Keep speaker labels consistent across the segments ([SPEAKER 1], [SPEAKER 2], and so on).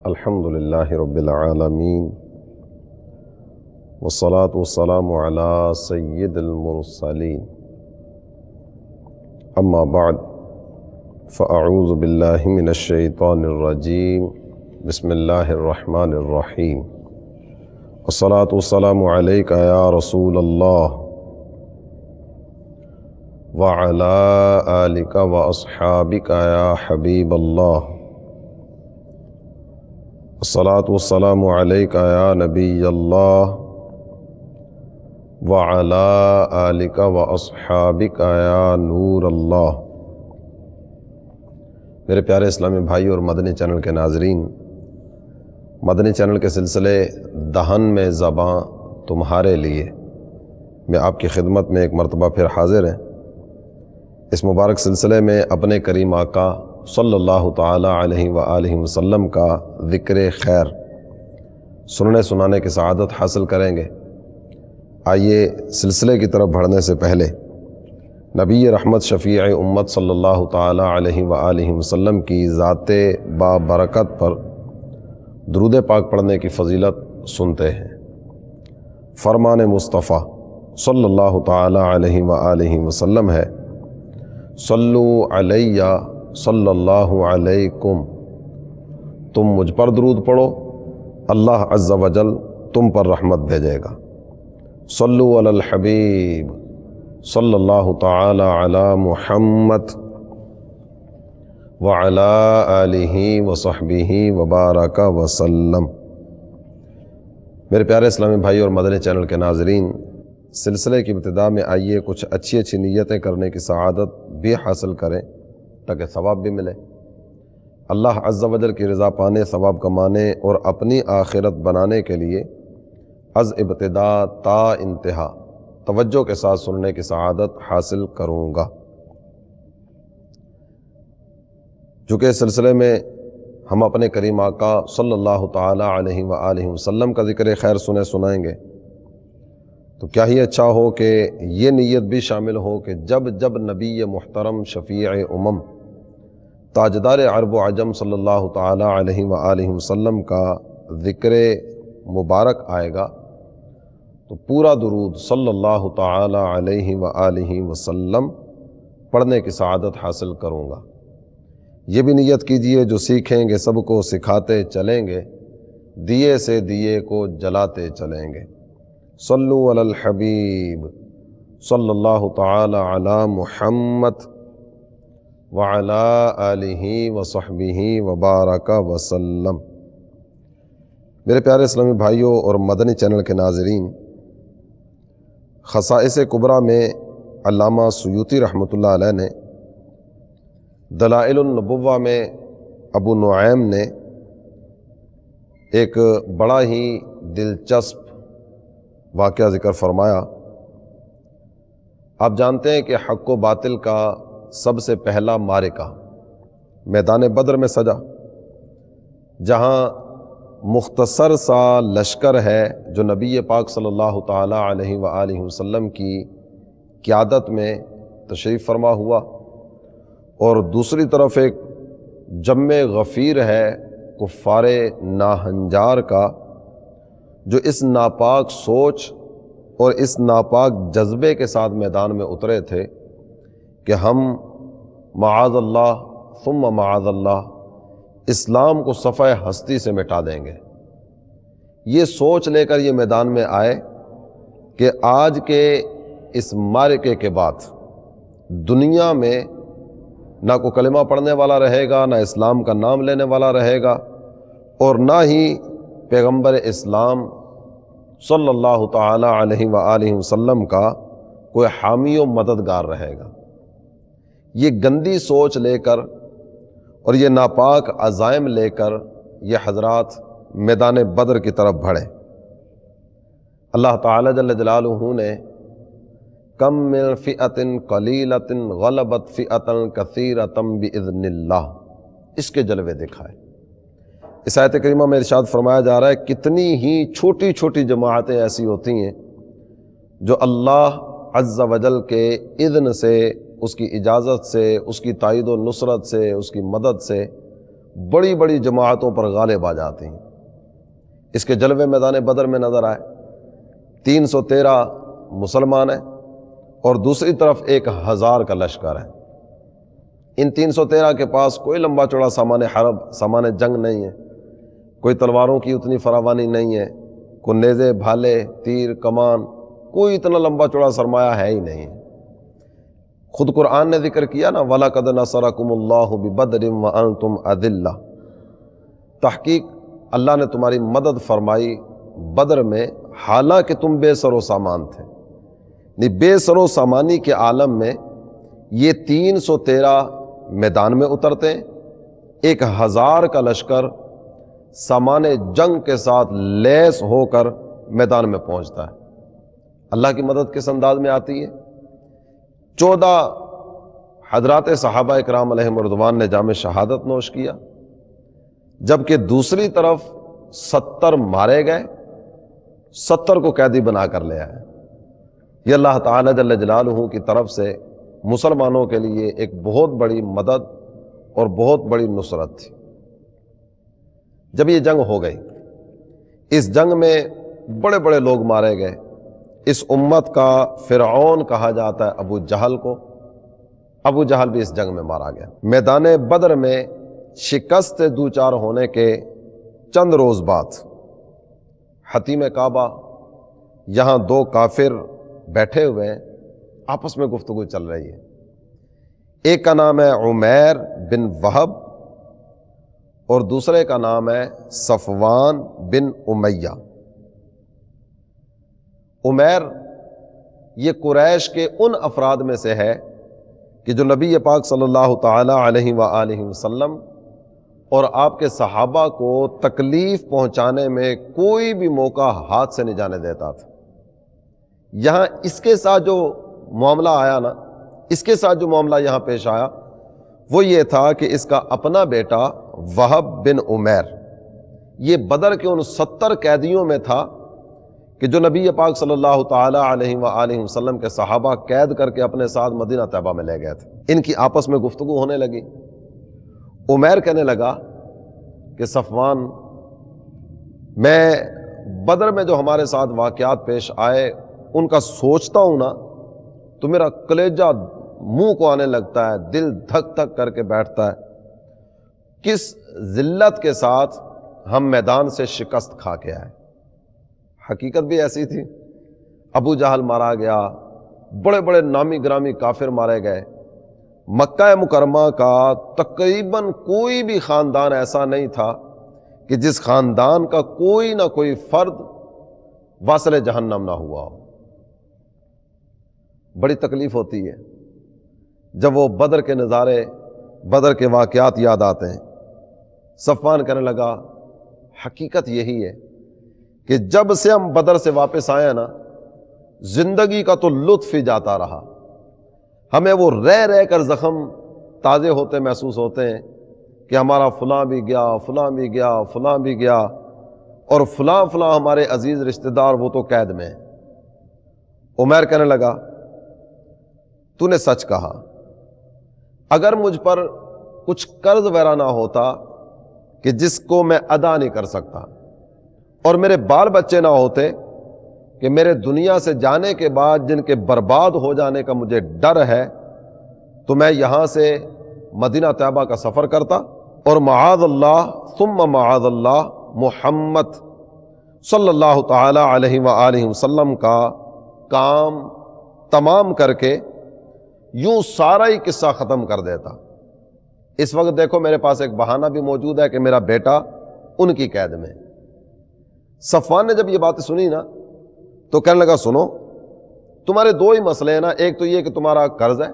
[SPEAKER 1] الحمدللہ رب العالمین والصلاة والسلام علی سید المرسلین اما بعد فاعوذ باللہ من الشیطان الرجیم بسم اللہ الرحمن الرحیم والصلاة والسلام علیک یا رسول اللہ وعلی آلک واصحابک یا حبیب اللہ الصلاة والسلام علیک یا نبی اللہ وعلی آلک واصحابک یا نور اللہ۔ میرے پیارے اسلامی بھائی اور مدنی چینل کے ناظرین، مدنی چینل کے سلسلے دہن میں زباں تمہارے لیے میں آپ کی خدمت میں ایک مرتبہ پھر حاضر ہیں۔ اس مبارک سلسلے میں اپنے کریم آقا صلی اللہ تعالی علیہ وآلہ وسلم کا ذکر خیر سننے سنانے کی سعادت حاصل کریں گے۔ آئیے سلسلے کی طرف بڑھنے سے پہلے نبی رحمت شفیع امت صلی اللہ تعالی علیہ وآلہ وسلم کی ذات بابرکت پر درود پاک پڑھنے کی فضیلت سنتے ہیں۔ فرمان مصطفیٰ صلی اللہ تعالی علیہ وآلہ وسلم ہے، صلو علیہ صلی اللہ علیکم، تم مجھ پر درود پڑھو، اللہ عز و جل تم پر رحمت بھیجے گا۔ صلو علی الحبیب صلی اللہ تعالی علی محمد وعلی آلہ وصحبہ وبارک وسلم۔ میرے پیارے اسلامی بھائی اور مدنی چینل کے ناظرین، سلسلے کی ابتدا میں آئیے کچھ اچھی نیتیں کرنے کی سعادت بھی حاصل کریں تاکہ ثواب بھی ملے۔ اللہ عز و جل کی رضا پانے، ثواب کمانے اور اپنی آخرت بنانے کے لیے از ابتدا تا انتہا توجہ کے ساتھ سننے کی سعادت حاصل کروں گا۔ چونکہ اس سلسلے میں ہم اپنے کریم آقا صلی اللہ تعالی علیہ وآلہ وسلم کا ذکر خیر سنائیں گے، تو کیا ہی اچھا ہو کہ یہ نیت بھی شامل ہو کہ جب جب نبی محترم شفیع امم تاجدار عرب و عجم صلی اللہ تعالی علیہ وآلہ وسلم کا ذکر مبارک آئے گا تو پورا درود صلی اللہ تعالی علیہ وآلہ وسلم پڑھنے کی سعادت حاصل کروں گا۔ یہ بھی نیت کیجئے جو سیکھیں گے سب کو سکھاتے چلیں گے، دیے سے دیے کو جلاتے چلیں گے۔ صلو علی الحبیب صلی اللہ تعالی علی محمد وعلی آلہ وصحبہ وبارک وسلم۔ میرے پیارے اسلامی بھائیوں اور مدنی چینل کے ناظرین، خصائص کبریٰ میں علامہ سیوطی رحمۃ اللہ علیہ نے، دلائل النبوہ میں ابو نعیم نے ایک بڑا ہی دلچسپ واقعہ ذکر فرمایا۔ آپ جانتے ہیں کہ حق و باطل کا سب سے پہلا معرکہ میدان بدر میں سجا، جہاں مختصر سا لشکر ہے جو نبی پاک صلی اللہ تعالی علیہ وآلہ وسلم کی قیادت میں تشریف فرما ہوا، اور دوسری طرف ایک جم غفیر ہے کفار ناہنجار کا، جو اس ناپاک سوچ اور اس ناپاک جذبے کے ساتھ میدان میں اترے تھے کہ ہم معاذ اللہ ثم معاذ اللہ اسلام کو صفحہ ہستی سے مٹا دیں گے۔ یہ سوچ لے کر یہ میدان میں آئے کہ آج کے اس معرکے کے بعد دنیا میں نہ کوئی کلمہ پڑھنے والا رہے گا، نہ اسلام کا نام لینے والا رہے گا، اور نہ ہی پیغمبر اسلام صلی اللہ تعالی علیہ وآلہ وسلم کا کوئی حامی و مددگار رہے گا۔ یہ گندی سوچ لے کر اور یہ ناپاک عزائم لے کر یہ حضرات میدان بدر کی طرف بڑھے۔ اللہ تعالی جل جلالہ نے کم من فئۃ قلیلۃ غلبت فئۃ کثیرۃ بإذن اللہ، اس کے جلوے دکھائے۔ اس آیت کریمہ میں ارشاد فرمایا جا رہا ہے کتنی ہی چھوٹی چھوٹی جماعتیں ایسی ہوتی ہیں جو اللہ عز و جل کے اذن سے، اس کی اجازت سے، اس کی تائید و نصرت سے، اس کی مدد سے بڑی بڑی جماعتوں پر غالب آ جاتے ہیں۔ اس کے جلوے میدان بدر میں نظر آئے، 313 مسلمان ہیں اور دوسری طرف 1000 کا لشکر ہے۔ ان 313 کے پاس کوئی لمبا چوڑا سامان حرب، سامان جنگ نہیں ہے، کوئی تلواروں کی اتنی فراوانی نہیں ہے، کوئی نیزے، بھالے، تیر، کمان، کوئی اتنا لمبا چوڑا سرمایہ ہے ہی نہیں۔ خود قرآن نے ذکر کیا نا، وَلَقَدْ نَصَرَكُمُ اللَّهُ بِبَدْرٍ وَأَنْتُمْ أَذِلَّةٌ، تحقیق اللہ نے تمہاری مدد فرمائی بدر میں حالانکہ تم بے سر و سامان تھے۔ بے سر و سامانی کے عالم میں یہ 313 میدان میں اترتے ہیں، 1000 کا لشکر سامان جنگ کے ساتھ لیس ہو کر میدان میں پہنچتا ہے۔ اللہ کی مدد کس انداز میں آتی ہے؟ 14 حضرات صحابہ اکرام علیہم رضوان نے جام شہادت نوش کیا، جبکہ دوسری طرف 70 مارے گئے، 70 کو قیدی بنا کر لے آئے۔ یہ اللہ تعالی جل جلالہ کی طرف سے مسلمانوں کے لیے ایک بہت بڑی مدد اور بہت بڑی نصرت تھی۔ جب یہ جنگ ہو گئی، اس جنگ میں بڑے بڑے لوگ مارے گئے۔ اس امت کا فرعون کہا جاتا ہے ابو جہل کو، ابو جہل بھی اس جنگ میں مارا گیا۔ میدان بدر میں شکست دوچار ہونے کے چند روز بعد حتیم کعبہ، یہاں 2 کافر بیٹھے ہوئے ہیں، آپس میں گفتگو چل رہی ہے۔ ایک کا نام ہے عمیر بن وہب اور دوسرے کا نام ہے صفوان بن امیہ۔ عمیر یہ قریش کے ان افراد میں سے ہے کہ جو نبی پاک صلی اللہ تعالی علیہ وآلہ وسلم اور آپ کے صحابہ کو تکلیف پہنچانے میں کوئی بھی موقع ہاتھ سے نہیں جانے دیتا تھا۔ یہاں اس کے ساتھ جو معاملہ آیا نا، اس کے ساتھ جو معاملہ یہاں پیش آیا وہ یہ تھا کہ اس کا اپنا بیٹا وہب بن عمیر یہ بدر کے ان 70 قیدیوں میں تھا کہ جو نبی پاک صلی اللہ تعالی علیہ وآلہ وسلم کے صحابہ قید کر کے اپنے ساتھ مدینہ طیبہ میں لے گئے تھے۔ ان کی آپس میں گفتگو ہونے لگی۔ عمیر کہنے لگا کہ صفوان، میں بدر میں جو ہمارے ساتھ واقعات پیش آئے ان کا سوچتا ہوں نا تو میرا کلیجہ منہ کو آنے لگتا ہے، دل دھک دھک کر کے بیٹھتا ہے۔ کس ذلت کے ساتھ ہم میدان سے شکست کھا کے آئے۔ حقیقت بھی ایسی تھی، ابو جہل مارا گیا، بڑے بڑے نامی گرامی کافر مارے گئے۔ مکہ مکرمہ کا تقریباً کوئی بھی خاندان ایسا نہیں تھا کہ جس خاندان کا کوئی نہ کوئی فرد واصل جہنم نہ ہوا ہو۔ بڑی تکلیف ہوتی ہے جب وہ بدر کے نظارے، بدر کے واقعات یاد آتے ہیں۔ صفوان کہنے لگا حقیقت یہی ہے کہ جب سے ہم بدر سے واپس آئے نا، زندگی کا تو لطف ہی جاتا رہا، ہمیں وہ رہ رہ کر زخم تازے ہوتے محسوس ہوتے ہیں کہ ہمارا فلاں بھی گیا، فلاں بھی گیا، فلاں بھی گیا، اور فلاں فلاں ہمارے عزیز رشتہ دار وہ تو قید میں ہیں۔ عمیر کہنے لگا تو نے سچ کہا، اگر مجھ پر کچھ قرض وغیرہ نہ ہوتا کہ جس کو میں ادا نہیں کر سکتا، اور میرے بال بچے نہ ہوتے کہ میرے دنیا سے جانے کے بعد جن کے برباد ہو جانے کا مجھے ڈر ہے، تو میں یہاں سے مدینہ طیبہ کا سفر کرتا اور معاذ اللہ ثم معاذ اللہ محمد صلی اللہ تعالی علیہ وآلہ وسلم کا کام تمام کر کے یوں سارا ہی قصہ ختم کر دیتا۔ اس وقت دیکھو میرے پاس ایک بہانہ بھی موجود ہے کہ میرا بیٹا ان کی قید میں۔ صفوان نے جب یہ بات سنی نا تو کہنے لگا سنو، تمہارے 2 ہی مسئلے ہیں نا، ایک تو یہ کہ تمہارا قرض ہے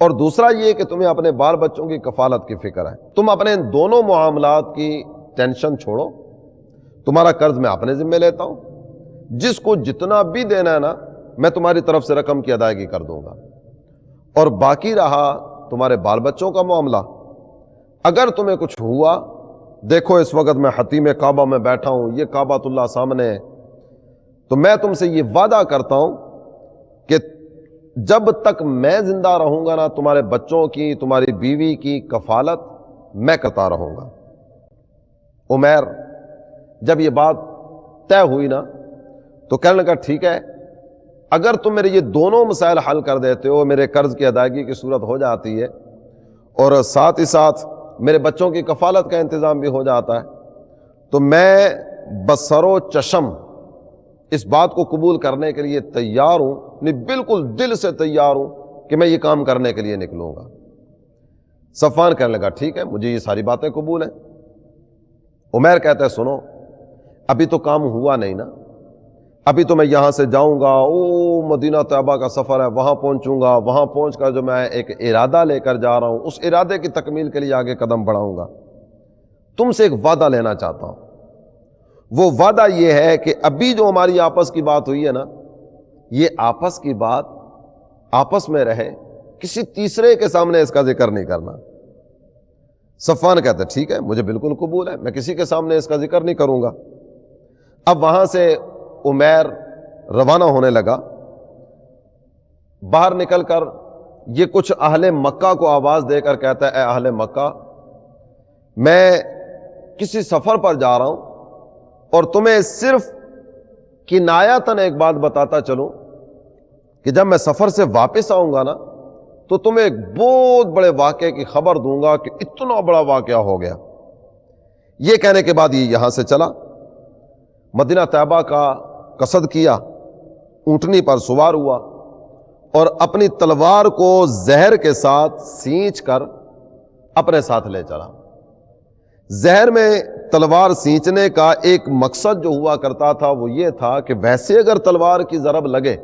[SPEAKER 1] اور دوسرا یہ کہ تمہیں اپنے بال بچوں کی کفالت کی فکر ہے۔ تم اپنے ان دونوں معاملات کی ٹینشن چھوڑو، تمہارا قرض میں اپنے ذمہ لیتا ہوں، جس کو جتنا بھی دینا ہے نا میں تمہاری طرف سے رقم کی ادائیگی کر دوں گا، اور باقی رہا تمہارے بال بچوں کا معاملہ، اگر تمہیں کچھ ہوا، دیکھو اس وقت میں حتیم کعبہ میں بیٹھا ہوں، یہ کعبۃ اللہ سامنے ہے، تو میں تم سے یہ وعدہ کرتا ہوں کہ جب تک میں زندہ رہوں گا نا تمہارے بچوں کی، تمہاری بیوی کی کفالت میں کرتا رہوں گا۔ عمیر جب یہ بات طے ہوئی نا تو کہنے لگا ٹھیک ہے، اگر تم میرے یہ دونوں مسائل حل کر دیتے ہو، میرے قرض کی ادائیگی کی صورت ہو جاتی ہے اور ساتھ ہی ساتھ میرے بچوں کی کفالت کا انتظام بھی ہو جاتا ہے، تو میں بسر و چشم اس بات کو قبول کرنے کے لیے تیار ہوں، نہیں بالکل دل سے تیار ہوں کہ میں یہ کام کرنے کے لیے نکلوں گا۔ صفوان کہنے لگا ٹھیک ہے، مجھے یہ ساری باتیں قبول ہیں۔ عمیر کہتا ہے سنو، ابھی تو کام ہوا نہیں نا، ابھی تو میں یہاں سے جاؤں گا، مدینہ طیبہ کا سفر ہے، وہاں پہنچوں گا، وہاں پہنچ کر جو میں ایک ارادہ لے کر جا رہا ہوں، اس ارادے کی تکمیل کے لیے آگے قدم بڑھاؤں گا۔ تم سے ایک وعدہ لینا چاہتا ہوں، وہ وعدہ یہ ہے کہ ابھی جو ہماری آپس کی بات ہوئی ہے نا، یہ آپس کی بات آپس میں رہے، کسی تیسرے کے سامنے اس کا ذکر نہیں کرنا۔ صفوان کہتا ہے ٹھیک ہے، مجھے بالکل قبول ہے، میں کسی کے سامنے اس کا ذکر نہیں کروں گا۔ اب وہاں سے عمیر روانہ ہونے لگا، باہر نکل کر یہ کچھ اہل مکہ کو آواز دے کر کہتا ہے اے اہل مکہ، میں کسی سفر پر جا رہا ہوں اور تمہیں صرف کنایتاً ایک بات بتاتا چلوں کہ جب میں سفر سے واپس آؤں گا نا تو تمہیں ایک بہت بڑے واقعے کی خبر دوں گا کہ اتنا بڑا واقعہ ہو گیا۔ یہ کہنے کے بعد یہ یہاں سے چلا، مدینہ طیبہ کا قصد کیا، اونٹنی پر سوار ہوا اور اپنی تلوار کو زہر کے ساتھ سینچ کر اپنے ساتھ لے چلا۔ زہر میں تلوار سینچنے کا ایک مقصد جو ہوا کرتا تھا وہ یہ تھا کہ ویسے اگر تلوار کی ضرب لگے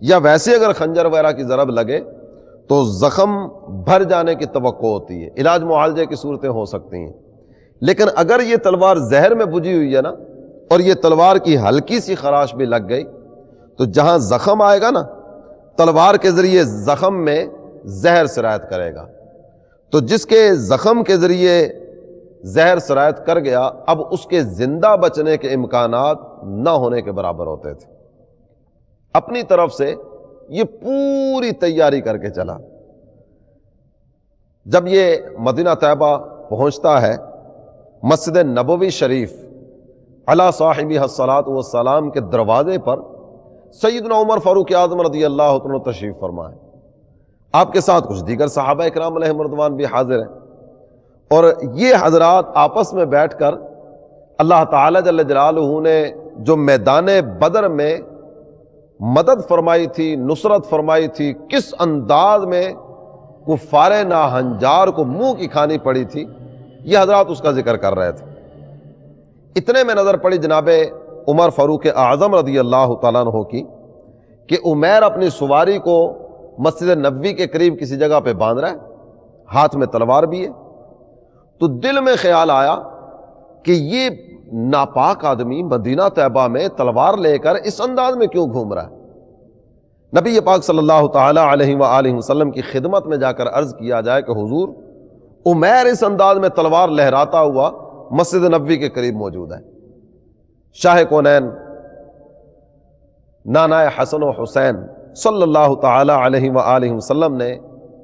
[SPEAKER 1] یا ویسے اگر خنجر وغیرہ کی ضرب لگے تو زخم بھر جانے کی توقع ہوتی ہے، علاج معالجے کی صورتیں ہو سکتی ہیں، لیکن اگر یہ تلوار زہر میں بجھی ہوئی ہے نا اور یہ تلوار کی ہلکی سی خراش بھی لگ گئی تو جہاں زخم آئے گا نا تلوار کے ذریعے زخم میں زہر سرایت کرے گا، تو جس کے زخم کے ذریعے زہر سرایت کر گیا اب اس کے زندہ بچنے کے امکانات نہ ہونے کے برابر ہوتے تھے۔ اپنی طرف سے یہ پوری تیاری کر کے چلا۔ جب یہ مدینہ طیبہ پہنچتا ہے، مسجد نبوی شریف علی صاحبہ الصلاۃ والسلام کے دروازے پر سیدنا عمر فاروق اعظم رضی اللہ عنہ تشریف فرمائے، آپ کے ساتھ کچھ دیگر صحابہ کرام علیہم رضوان بھی حاضر ہیں، اور یہ حضرات آپس میں بیٹھ کر اللہ تعالی جل جلالہ نے جو میدان بدر میں مدد فرمائی تھی، نصرت فرمائی تھی، کس انداز میں کفار ناہنجار کو منہ کی کھانی پڑی تھی، یہ حضرات اس کا ذکر کر رہے تھے۔ اتنے میں نظر پڑی جناب عمر فاروق اعظم رضی اللہ تعالیٰ عنہ کی کہ عمیر اپنی سواری کو مسجد نبوی کے قریب کسی جگہ پہ باندھ رہا ہے، ہاتھ میں تلوار بھی ہے، تو دل میں خیال آیا کہ یہ ناپاک آدمی مدینہ طیبہ میں تلوار لے کر اس انداز میں کیوں گھوم رہا ہے؟ نبی پاک صلی اللہ تعالی علیہ وآلہ وسلم کی خدمت میں جا کر عرض کیا جائے کہ حضور عمیر اس انداز میں تلوار لہراتا ہوا مسجد نبوی کے قریب موجود ہے۔ شاہ کونین نانا حسن و حسین صلی اللہ تعالی علیہ وآلہ وسلم نے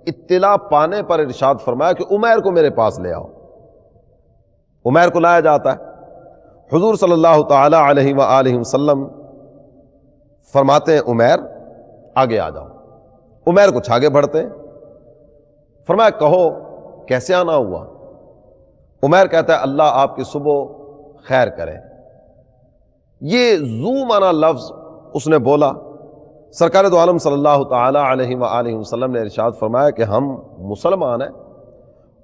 [SPEAKER 1] اطلاع پانے پر ارشاد فرمایا کہ عمیر کو میرے پاس لے آؤ۔ عمیر کو لایا جاتا ہے، حضور صلی اللہ تعالی علیہ وآلہ وسلم فرماتے ہیں عمیر آگے آ جاؤ۔ عمیر کچھ آگے بڑھتے ہیں، فرمایا کہو کیسے آنا ہوا؟ عمیر کہتا ہے اللہ آپ کی صبح خیر کرے۔ یہ ذو معنی لفظ اس نے بولا، سرکار دو عالم صلی اللہ تعالی علیہ وآلہ وسلم نے ارشاد فرمایا کہ ہم مسلمان ہیں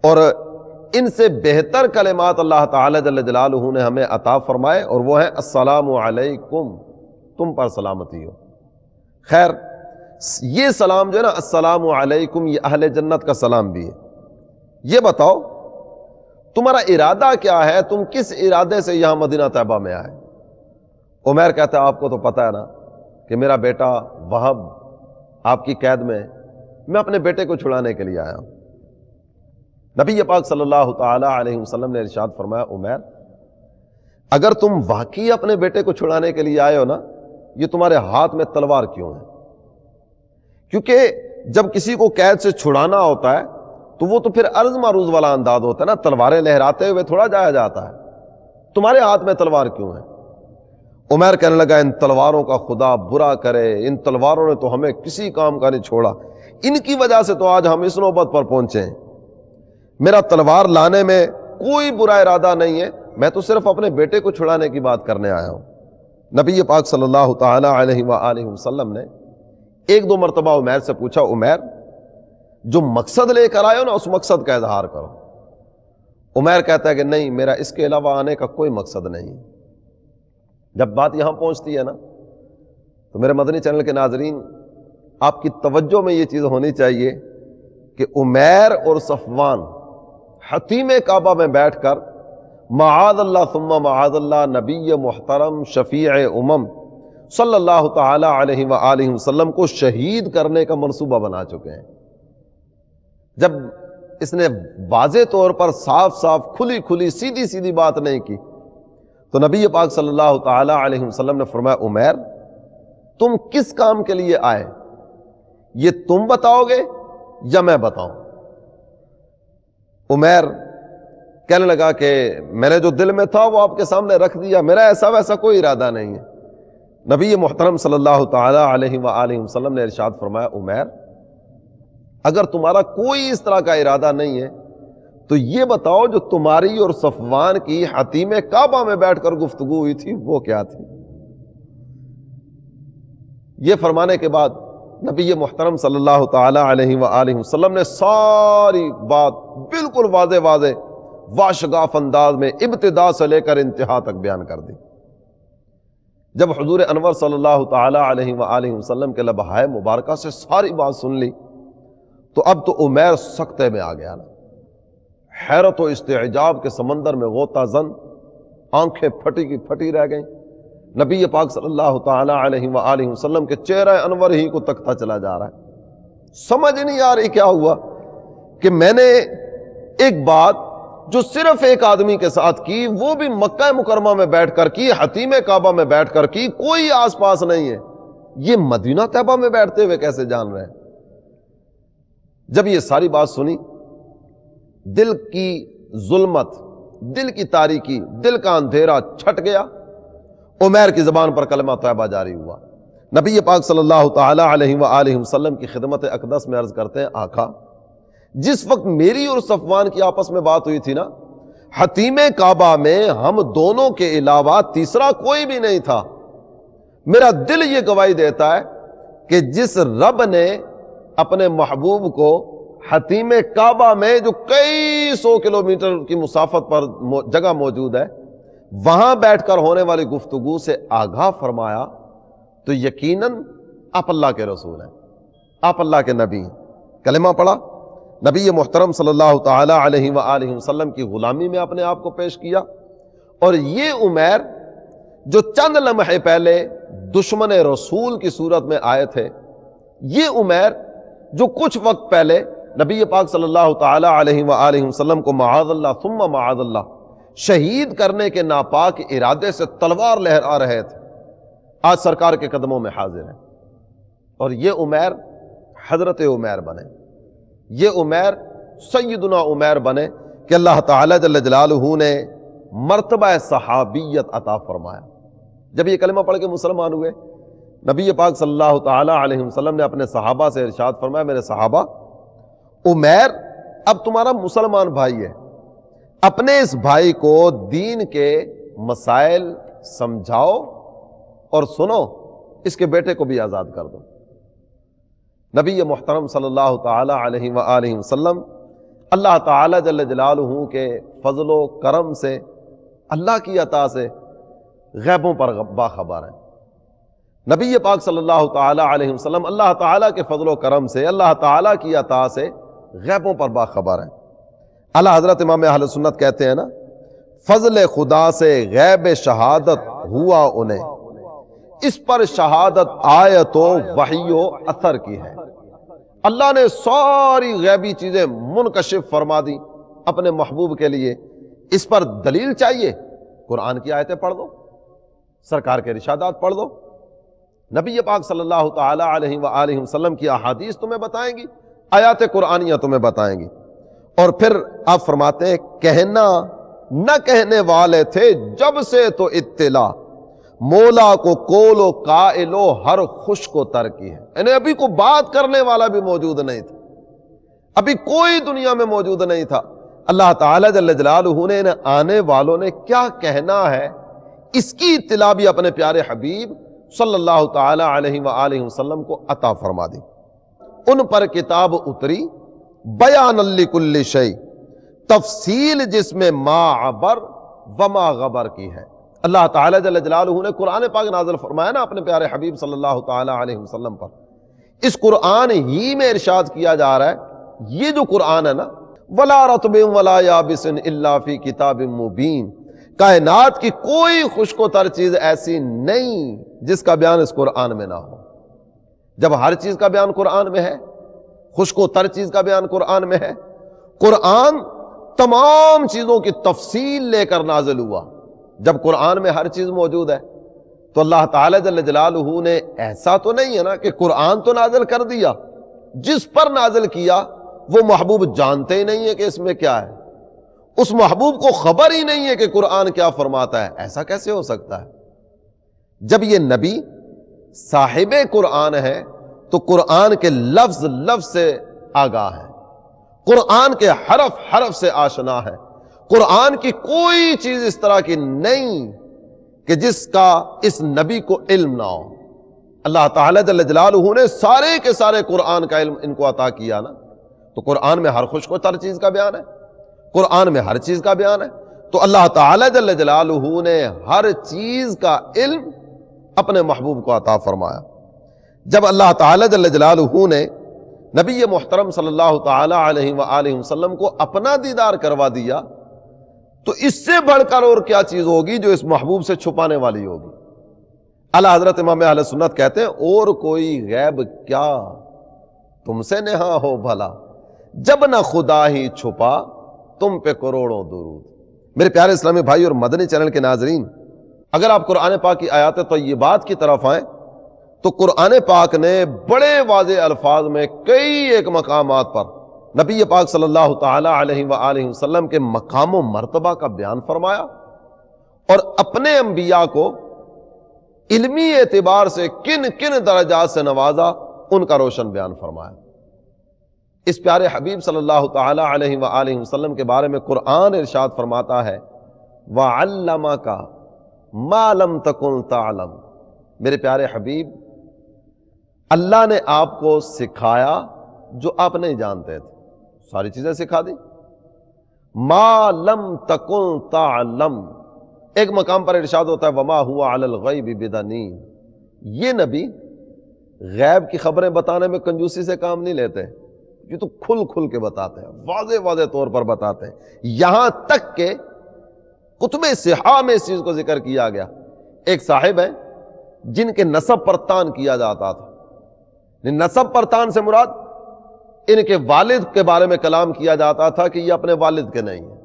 [SPEAKER 1] اور ان سے بہتر کلمات اللہ تعالی جل جلالہ نے ہمیں عطا فرمائے اور وہ ہیں السلام علیکم، تم پر سلامتی ہو۔ خیر یہ سلام جو ہے نا السلام علیکم، یہ اہل جنت کا سلام بھی ہے۔ یہ بتاؤ تمہارا ارادہ کیا ہے، تم کس ارادے سے یہاں مدینہ طیبہ میں آئے؟ عمیر کہتا ہے آپ کو تو پتہ ہے نا کہ میرا بیٹا وہب آپ کی قید میں، میں اپنے بیٹے کو چھڑانے کے لیے آیا ہوں۔ نبی پاک صلی اللہ تعالی علیہ وسلم نے ارشاد فرمایا عمیر اگر تم واقعی اپنے بیٹے کو چھڑانے کے لیے آئے ہو نا، یہ تمہارے ہاتھ میں تلوار کیوں ہے؟ کیونکہ جب کسی کو قید سے چھڑانا ہوتا ہے تو وہ تو پھر عرض معروض والا انداز ہوتا ہے نا، تلواریں لہراتے ہوئے تھوڑا جایا جاتا ہے، تمہارے ہاتھ میں تلوار کیوں ہے؟ عمیر کہنے لگا ان تلواروں کا خدا برا کرے، ان تلواروں نے تو ہمیں کسی کام کا نہیں چھوڑا، ان کی وجہ سے تو آج ہم اس نوبت پر پہنچے ہیں۔ میرا تلوار لانے میں کوئی برا ارادہ نہیں ہے، میں تو صرف اپنے بیٹے کو چھڑانے کی بات کرنے آیا ہوں۔ نبی پاک صلی اللہ تعالی علیہ وآلہ وسلم نے ایک دو مرتبہ عمیر سے پوچھا، عمیر جو مقصد لے کر آئے ہو نا اس مقصد کا اظہار کرو۔ عمیر کہتا ہے کہ نہیں، میرا اس کے علاوہ آنے کا کوئی مقصد نہیں۔ جب بات یہاں پہنچتی ہے نا تو میرے مدنی چینل کے ناظرین، آپ کی توجہ میں یہ چیز ہونی چاہیے کہ عمیر اور صفوان حتیم کعبہ میں بیٹھ کر معاذ اللہ ثم معاذ اللہ نبی محترم شفیع امم صلی اللہ تعالی علیہ وآلہ وسلم کو شہید کرنے کا منصوبہ بنا چکے ہیں۔ جب اس نے واضح طور پر صاف صاف کھلی کھلی سیدھی سیدھی بات نہیں کی تو نبی پاک صلی اللہ تعالی علیہ وسلم نے فرمایا، عمیر تم کس کام کے لیے آئے، یہ تم بتاؤ گے یا میں بتاؤں؟ عمیر کہنے لگا کہ میں نے جو دل میں تھا وہ آپ کے سامنے رکھ دیا، میرا ایسا ویسا کوئی ارادہ نہیں ہے۔ نبی محترم صلی اللہ تعالی علیہ وآلہ وسلم نے ارشاد فرمایا، عمیر اگر تمہارا کوئی اس طرح کا ارادہ نہیں ہے تو یہ بتاؤ جو تمہاری اور صفوان کی حتیم کعبہ میں بیٹھ کر گفتگو ہوئی تھی وہ کیا تھی؟ یہ فرمانے کے بعد نبی محترم صلی اللہ تعالی علیہ وآلہ وسلم نے ساری بات بالکل واضح واشگاف انداز میں ابتدا سے لے کر انتہا تک بیان کر دی۔ جب حضور انور صلی اللہ تعالی علیہ وآلہ وسلم کے لبہائے مبارکہ سے ساری بات سن لی تو اب تو عمیر سکتے میں آ گیا نا، حیرت و استعجاب کے سمندر میں غوطہ زن، آنکھیں پھٹی کی پھٹی رہ گئیں۔ نبی پاک صلی اللہ تعالی علیہ وآلہ وسلم کے چہرہ انور ہی کو تکتا چلا جا رہا ہے، سمجھ نہیں آ رہی کیا ہوا کہ میں نے ایک بات جو صرف ایک آدمی کے ساتھ کی، وہ بھی مکہ مکرمہ میں بیٹھ کر کی، حتیم کعبہ میں بیٹھ کر کی، کوئی آس پاس نہیں ہے، یہ مدینہ طیبہ میں بیٹھتے ہوئے کیسے جان رہے ہیں؟ جب یہ ساری بات سنی، دل کی ظلمت، دل کی تاریکی، دل کا اندھیرا چھٹ گیا، عمیر کی زبان پر کلمہ طیبہ جاری ہوا۔ نبی پاک صلی اللہ تعالی علیہ وآلہ وسلم کی خدمت اقدس میں عرض کرتے ہیں، آقا جس وقت میری اور صفوان کی آپس میں بات ہوئی تھی نا، حتیم کعبہ میں ہم دونوں کے علاوہ تیسرا کوئی بھی نہیں تھا۔ میرا دل یہ گواہی دیتا ہے کہ جس رب نے اپنے محبوب کو حتیم کعبہ میں جو کئی سو کلومیٹر کی مسافت پر جگہ موجود ہے وہاں بیٹھ کر ہونے والی گفتگو سے آگاہ فرمایا تو یقیناً آپ اللہ کے رسول ہیں، آپ اللہ کے نبی ہیں۔ کلمہ پڑھا، نبی محترم صلی اللہ تعالی علیہ وآلہ وسلم کی غلامی میں اپنے آپ کو پیش کیا، اور یہ عمیر جو چند لمحے پہلے دشمن رسول کی صورت میں آئے تھے، یہ عمیر جو کچھ وقت پہلے نبی پاک صلی اللہ تعالی علیہ وآلہ وسلم کو معاذ اللہ ثم معاذ اللہ شہید کرنے کے ناپاک ارادے سے تلوار لہرا رہے تھے، آج سرکار کے قدموں میں حاضر ہیں، اور یہ عمیر حضرت عمیر بنے، یہ عمیر سیدنا عمیر بنے کہ اللہ تعالی جل جلالہ نے مرتبہ صحابیت عطا فرمایا۔ جب یہ کلمہ پڑھ کے مسلمان ہوئے، نبی پاک صلی اللہ تعالی علیہ وسلم نے اپنے صحابہ سے ارشاد فرمایا، میرے صحابہ عمیر اب تمہارا مسلمان بھائی ہے، اپنے اس بھائی کو دین کے مسائل سمجھاؤ اور سنو، اس کے بیٹے کو بھی آزاد کر دو۔ نبی محترم صلی اللہ تعالی علیہ وآلہ وسلم اللہ تعالی جل جلالہ کے فضل و کرم سے، اللہ کی عطا سے غیبوں پر باخبر ہیں۔ نبی پاک صلی اللہ تعالی علیہ وسلم اللہ تعالی کے فضل و کرم سے، اللہ تعالی کی عطا سے غیبوں پر باخبر ہیں۔ اعلیٰ حضرت امام اہل سنت کہتے ہیں نا، فضل خدا سے غیب شہادت ہوا انہیں، اس پر شہادت آیت و وحی و اثر کی ہے۔ اللہ نے ساری غیبی چیزیں منکشف فرما دی اپنے محبوب کے لیے، اس پر دلیل چاہیے، قرآن کی آیتیں پڑھ دو، سرکار کے ارشادات پڑھ دو، نبی پاک صلی اللہ تعالی علیہ وآلہ وسلم کی احادیث تمہیں بتائیں گی، آیات قرآنیہ تمہیں بتائیں گی۔ اور پھر آپ فرماتے ہیں کہنا نہ کہنے والے تھے جب سے تو اطلاع، مولا کو کول و قائل و ہر خوش کو تر کی ہے، یعنی ابھی کو بات کرنے والا بھی موجود نہیں تھا، ابھی کوئی دنیا میں موجود نہیں تھا، اللہ تعالیٰ جل جلالہ نے آنے والوں نے کیا کہنا ہے اس کی اطلاع بھی اپنے پیارے حبیب صلی اللہ تعالی علیہ وآلہ وسلم کو عطا فرما دی۔ ان پر کتاب اتری بیان لکل شیء، تفصیل جس میں ما عبر وما غبر کی ہے۔ اللہ تعالیٰ جل جلالہ نے قرآن پاک نازل فرمایا نا اپنے پیارے حبیب صلی اللہ تعالی علیہ وسلم پر، اس قرآن ہی میں ارشاد کیا جا رہا ہے یہ جو قرآن ہے نا ولا رطب ولا یابس الا فی کتاب مبین، کائنات کی کوئی خشک و تر چیز ایسی نہیں جس کا بیان اس قرآن میں نہ ہو۔ جب ہر چیز کا بیان قرآن میں ہے، خشک و تر چیز کا بیان قرآن میں ہے، قرآن تمام چیزوں کی تفصیل لے کر نازل ہوا۔ جب قرآن میں ہر چیز موجود ہے تو اللہ تعالی جل جلالہ نے ایسا تو نہیں ہے نا کہ قرآن تو نازل کر دیا، جس پر نازل کیا وہ محبوب جانتے ہی نہیں ہے کہ اس میں کیا ہے، اس محبوب کو خبر ہی نہیں ہے کہ قرآن کیا فرماتا ہے، ایسا کیسے ہو سکتا ہے؟ جب یہ نبی صاحب قرآن ہے تو قرآن کے لفظ لفظ سے آگاہ ہے، قرآن کے حرف حرف سے آشنا ہے، قرآن کی کوئی چیز اس طرح کی نہیں کہ جس کا اس نبی کو علم نہ ہو۔ اللہ تعالیٰ جل جلالہ نے سارے کے سارے قرآن کا علم ان کو عطا کیا نا، تو قرآن میں ہر خشک و تر چیز کا بیان ہے، قرآن میں ہر چیز کا بیان ہے، تو اللہ تعالیٰ جل جلالہ نے ہر چیز کا علم اپنے محبوب کو عطا فرمایا۔ جب اللہ تعالیٰ جل جلالہ نے نبی محترم صلی اللہ تعالی علیہ وآلہ وسلم کو اپنا دیدار کروا دیا تو اس سے بڑھ کر اور کیا چیز ہوگی جو اس محبوب سے چھپانے والی ہوگی؟ اعلیٰ حضرت امام اہل سنت کہتے ہیں اور کوئی غیب کیا تم سے نہا ہو بھلا، جب نہ خدا ہی چھپا تم پہ کروڑوں درود۔ میرے پیارے اسلامی بھائی اور مدنی چینل کے ناظرین، اگر آپ قرآن پاک کی آیات طیبات کی طرف آئیں تو قرآن پاک نے بڑے واضح الفاظ میں کئی ایک مقامات پر نبی پاک صلی اللہ تعالی علیہ وآلہ وسلم کے مقام و مرتبہ کا بیان فرمایا اور اپنے انبیاء کو علمی اعتبار سے کن کن درجات سے نوازا ان کا روشن بیان فرمایا۔ اس پیارے حبیب صلی اللہ تعالی علیہ وآلہ وسلم کے بارے میں قرآن ارشاد فرماتا ہے وَعَلَّمَكَ مَا لَمْ تَكُنْ تَعْلَمْ، میرے پیارے حبیب اللہ نے آپ کو سکھایا جو آپ نہیں جانتے تھے، ساری چیزیں سکھا دی۔ ما لم تکن تعلم، ایک مقام پر ارشاد ہوتا ہے وما ہوا علی الغیب بدنین، یہ نبی غیب کی خبریں بتانے میں کنجوسی سے کام نہیں لیتے، یہ تو کھل کھل کے بتاتے ہیں، واضح واضح طور پر بتاتے ہیں، یہاں تک کہ کتب صحاح میں اس چیز کو ذکر کیا گیا۔ ایک صاحب ہیں جن کے نسب پر تان کیا جاتا تھا، نسب پر تان سے مراد ان کے والد کے بارے میں کلام کیا جاتا تھا کہ یہ اپنے والد کے نہیں ہیں۔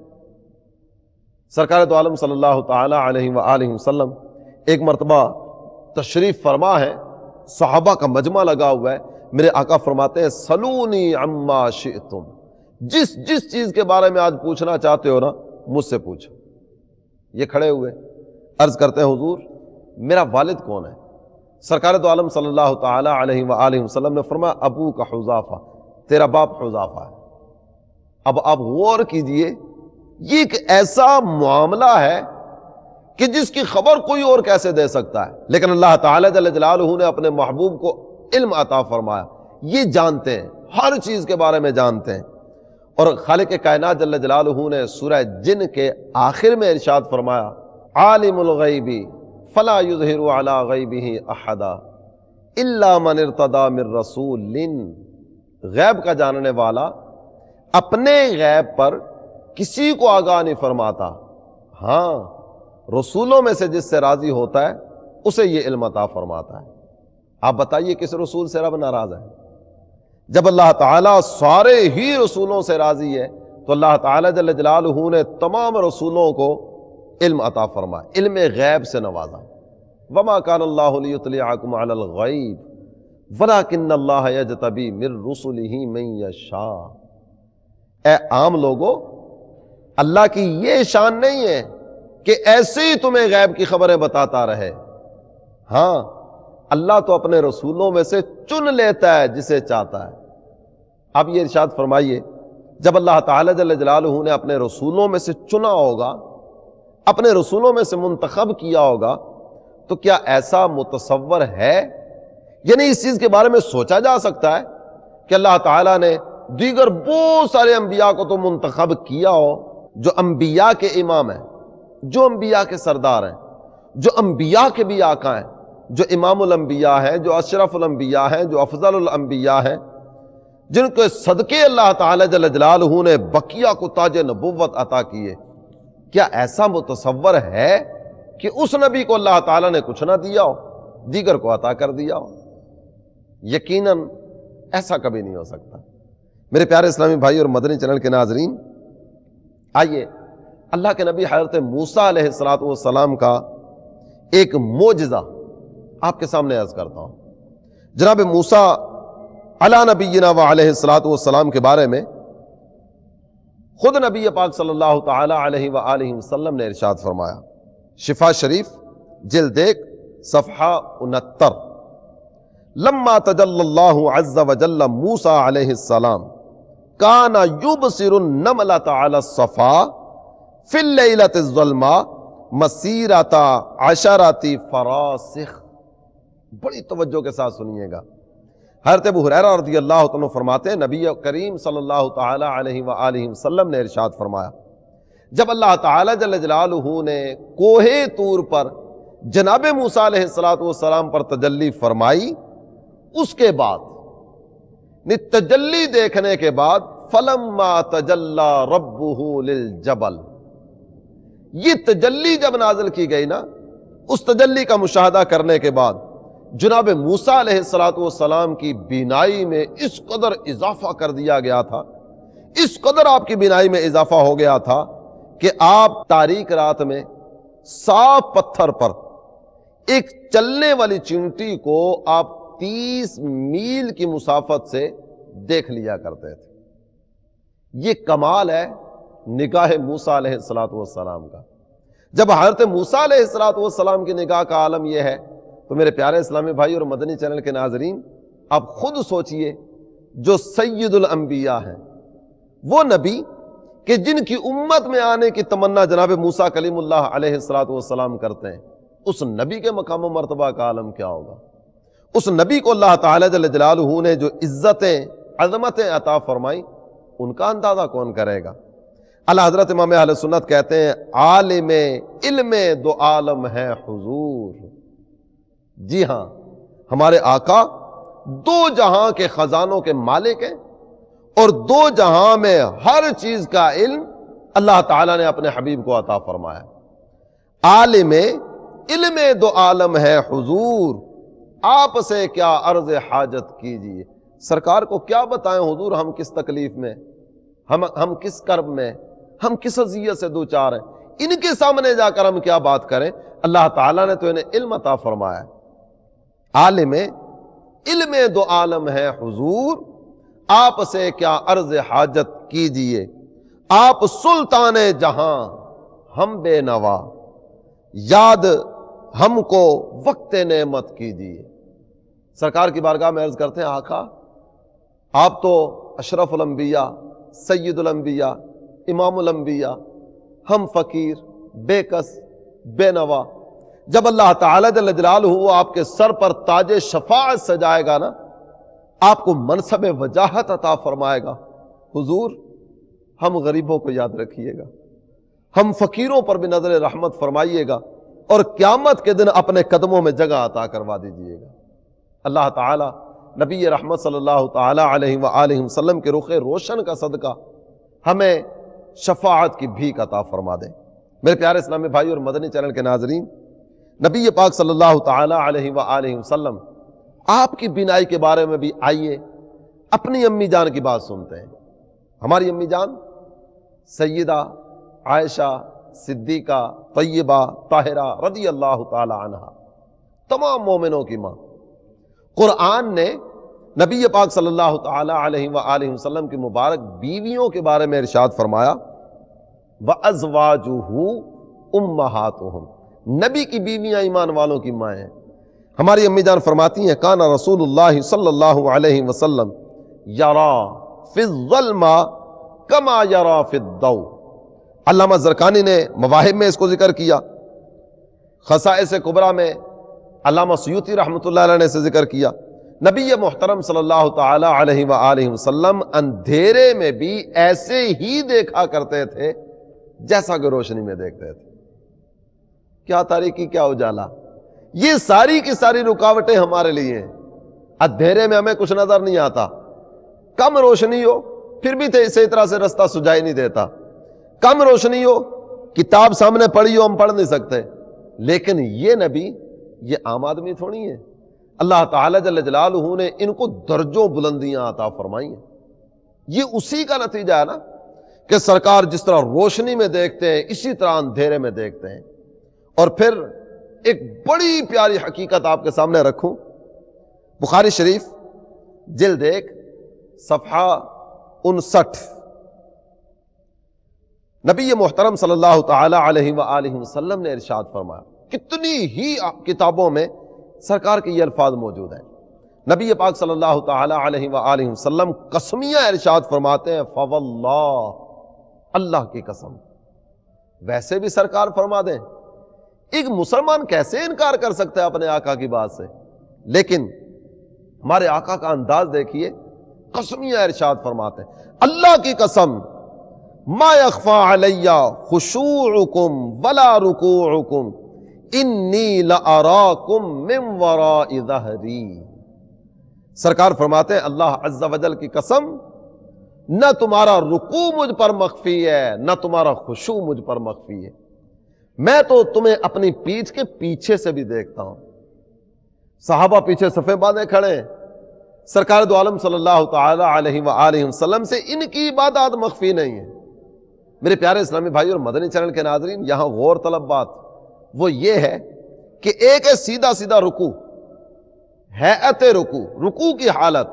[SPEAKER 1] سرکار دو عالم صلی اللہ تعالی علیہ وآلہ وسلم ایک مرتبہ تشریف فرما ہے، صحابہ کا مجمع لگا ہوا ہے، میرے آقا فرماتے ہیں سلونی عما شئتم، جس جس چیز کے بارے میں آج پوچھنا چاہتے ہو نا مجھ سے پوچھو۔ یہ کھڑے ہوئے عرض کرتے ہیں حضور میرا والد کون ہے؟ سرکار دو عالم صلی اللہ تعالی علیہ وآلہ وسلم نے فرمایا ابو کا حذافہ، تیرا باپ حذافہ ہے۔ اب آپ غور کیجئے، یہ ایک ایسا معاملہ ہے کہ جس کی خبر کوئی اور کیسے دے سکتا ہے، لیکن اللہ تعالی جل جلالہ نے اپنے محبوب کو علم عطا فرمایا، یہ جانتے ہیں، ہر چیز کے بارے میں جانتے ہیں۔ اور خالق کائنات جل جلالہ نے سورہ جن کے آخر میں ارشاد فرمایا عالم الغیب فلا یظہر علی غیبہ احدا الا من ارتضی من رسول، غیب کا جاننے والا اپنے غیب پر کسی کو آگاہ نہیں فرماتا، ہاں رسولوں میں سے جس سے راضی ہوتا ہے اسے یہ علم عطا فرماتا ہے۔ آپ بتائیے کس رسول سے رب ناراض ہے؟ جب اللہ تعالیٰ سارے ہی رسولوں سے راضی ہے تو اللہ تعالیٰ جل جلالہ نے تمام رسولوں کو علم عطا فرمایا، علم غیب سے نوازا۔ وما کان اللہ لیطلعکم علی الغیب ولکن اللہ یجتبی من رسلہ من یشاء، اے عام لوگوں، اللہ کی یہ شان نہیں ہے کہ ایسے ہی تمہیں غیب کی خبریں بتاتا رہے. ہاں، اللہ تو اپنے رسولوں میں سے چن لیتا ہے جسے چاہتا ہے. اب یہ ارشاد فرمائیے، جب اللہ تعالی جل جلالہ نے اپنے رسولوں میں سے چنا ہوگا، اپنے رسولوں میں سے منتخب کیا ہوگا، تو کیا ایسا متصور ہے، یعنی اس چیز کے بارے میں سوچا جا سکتا ہے کہ اللہ تعالیٰ نے دیگر بہت سارے انبیاء کو تو منتخب کیا ہو، جو انبیاء کے امام ہیں، جو انبیاء کے سردار ہیں، جو انبیاء کے بھی آقا ہیں، جو امام الانبیاء ہیں، جو اشرف الانبیاء ہیں، جو افضل الانبیاء ہیں، جن کے صدقے اللہ تعالی جل جلالہ نے بقیہ کو تاج نبوت عطا کیے. کیا ایسا متصور ہے کہ اس نبی کو اللہ تعالیٰ نے کچھ نہ دیا ہو، دیگر کو عطا کر دیا ہو؟ یقیناً ایسا کبھی نہیں ہو سکتا. میرے پیارے اسلامی بھائی اور مدنی چینل کے ناظرین، آئیے اللہ کے نبی حضرت موسیٰ علیہ السلام کا ایک معجزہ آپ کے سامنے عرض کرتا ہوں. جناب موسیٰ علی نبینا و علیہ السلام کے بارے میں خود نبی پاک صلی اللہ تعالی علیہ وآلہ وسلم نے ارشاد فرمایا. شفا شریف جلد 1 صفحہ 69، لما تجلی اللہ عز وجل موسیٰ علیہ السلام کان یبصر النملۃ علی الصفا فی اللیلۃ الظلماء مسیرۃ 10 فراسخ. بڑی توجہ کے ساتھ سنیے گا. حضرت ابو ہریرہ رضی اللہ عنہ فرماتے ہیں، نبی کریم صلی اللہ تعالی علیہ وآلہ وسلم نے ارشاد فرمایا، جب اللہ تعالی جل جلالہ نے کوہ طور پر جناب موسیٰ علیہ السلام پر تجلی فرمائی، اس کے بعد تجلی دیکھنے کے بعد فلما تجلی ربہ للجبل، یہ تجلی جب نازل کی گئی نا، اس تجلی کا مشاہدہ کرنے کے بعد جناب موسیٰ علیہ السلام کی بینائی میں اس قدر اضافہ کر دیا گیا تھا، اس قدر آپ کی بینائی میں اضافہ ہو گیا تھا کہ آپ تاریک رات میں صاف پتھر پر ایک چلنے والی چینٹی کو آپ 30 میل کی مسافت سے دیکھ لیا کرتے تھے. یہ کمال ہے نگاہ موسیٰ علیہ السلام کا. جب حضرت موسیٰ علیہ السلام کی نگاہ کا عالم یہ ہے، تو میرے پیارے اسلامی بھائی اور مدنی چینل کے ناظرین، آپ خود سوچئے، جو سید الانبیاء ہیں، وہ نبی کہ جن کی امت میں آنے کی تمنا جناب موسیٰ کلیم اللہ علیہ السلام کرتے ہیں، اس نبی کے مقام و مرتبہ کا عالم کیا ہوگا؟ اس نبی کو اللہ تعالی جل جلالہ نے جو عزتیں، عظمتیں عطا فرمائی، ان کا اندازہ کون کرے گا؟ اللہ حضرت امام اہل سنت کہتے ہیں، عالم علم 2 عالم ہے حضور. جی ہاں، ہمارے آقا 2 جہاں کے خزانوں کے مالک ہیں، اور 2 جہاں میں ہر چیز کا علم اللہ تعالیٰ نے اپنے حبیب کو عطا فرمایا. عالم علم 2 عالم ہے حضور، آپ سے کیا عرض حاجت کیجیے. سرکار کو کیا بتائیں حضور، ہم کس تکلیف میں، ہم کس کرب میں، ہم کس اذیت سے دوچار ہیں، ان کے سامنے جا کر ہم کیا بات کریں؟ اللہ تعالیٰ نے تو انہیں علم عطا فرمایا. عالم علم 2 عالم ہے حضور، آپ سے کیا عرض حاجت کیجیے. آپ سلطان جہاں، ہم بے نوا، یاد ہم کو وقت نعمت کیجیے. سرکار کی بارگاہ میں عرض کرتے ہیں، آقا آپ تو اشرف الانبیاء، سید الانبیاء، امام الانبیاء، ہم فقیر، بے کس، بے نوا. جب اللہ تعالی جل جلالہ آپ کے سر پر تاج شفاعت سجائے گا نا، آپ کو منصب وجاہت عطا فرمائے گا، حضور ہم غریبوں کو یاد رکھیے گا، ہم فقیروں پر بھی نظر رحمت فرمائیے گا، اور قیامت کے دن اپنے قدموں میں جگہ عطا کروا دیجیے گا. اللہ تعالی نبی رحمت صلی اللہ تعالی علیہ وآلہ وسلم کے رخ روشن کا صدقہ ہمیں شفاعت کی بھیک عطا فرما دے. میرے پیارے اسلامی بھائی اور مدنی چینل کے ناظرین، نبی پاک صلی اللہ تعالی علیہ وآلہ وسلم آپ کی بینائی کے بارے میں بھی آئیے اپنی امی جان کی بات سنتے ہیں. ہماری امی جان سیدہ عائشہ صدیقہ طیبہ طاہرہ رضی اللہ تعالی عنہا، تمام مومنوں کی ماں. قرآن نے نبی پاک صلی اللہ تعالی علیہ وآلہ وسلم کی مبارک بیویوں کے بارے میں ارشاد فرمایا وَأَزْوَاجُهُ أُمَّهَاتُهُمْ، نبی کی بیویاں ایمان والوں کی مائیں ہیں۔ ہماری امی جان فرماتی ہیں کان رسول اللہ صلی اللہ علیہ وسلم یرا فی الظلم کما یرا فی الضوء۔ علامہ زرقانی نے مواہب میں اس کو ذکر کیا، خصائص کبریٰ میں علامہ سیوطی رحمۃ اللہ علیہ نے اسے ذکر کیا۔ نبی محترم صلی اللہ تعالی علیہ وآلہ وسلم اندھیرے میں بھی ایسے ہی دیکھا کرتے تھے جیسا کہ روشنی میں دیکھتے تھے۔ کیا تاریکی کیا اجالا، یہ ساری کی ساری رکاوٹیں ہمارے لیے ہیں۔ اندھیرے میں ہمیں کچھ نظر نہیں آتا، کم روشنی ہو پھر بھی اسی طرح سے رستہ سجائی نہیں دیتا، کم روشنی ہو کتاب سامنے پڑھی ہو ہم پڑھ نہیں سکتے، لیکن یہ نبی یہ عام آدمی تھوڑی ہے، اللہ تعالی جل جلالہ نے ان کو درجوں بلندیاں عطا فرمائی ہیں۔ یہ اسی کا نتیجہ ہے نا کہ سرکار جس طرح روشنی میں دیکھتے ہیں اسی طرح اندھیرے میں دیکھتے ہیں۔ اور پھر ایک بڑی پیاری حقیقت آپ کے سامنے رکھوں، بخاری شریف جلد 1 صفحہ 59، نبی محترم صلی اللہ تعالی علیہ وآلہ وسلم نے ارشاد فرمایا، کتنی ہی کتابوں میں سرکار کے یہ الفاظ موجود ہیں۔ نبی پاک صلی اللہ تعالی علیہ وآلہ وسلم قسمیہ ارشاد فرماتے ہیں فواللہ، اللہ کی قسم۔ ویسے بھی سرکار فرما دیں، ایک مسلمان کیسے انکار کر سکتا ہے اپنے آقا کی بات سے؟ لیکن ہمارے آقا کا انداز دیکھیے، قسمیہ ارشاد فرماتے ہیں اللہ کی قسم ما یخفی علی خشوعکم ولا رکوعکم انی لأراکم من وراء ظہری۔ سرکار فرماتے ہیں اللہ عز و جل کی قسم، نہ تمہارا رکوع مجھ پر مخفی ہے نہ تمہارا خشوع مجھ پر مخفی ہے، میں تو تمہیں اپنی پیٹھ کے پیچھے سے بھی دیکھتا ہوں۔ صحابہ پیچھے صفیں باندھے کھڑے ہیں، سرکار دو عالم صلی اللہ تعالی علیہ وآلہ وسلم سے ان کی عبادات مخفی نہیں ہے۔ میرے پیارے اسلامی بھائی اور مدنی چینل کے ناظرین، یہاں غور طلب بات وہ یہ ہے کہ ایک ہے سیدھا سیدھا رکوع، ہیئت رکوع کی حالت،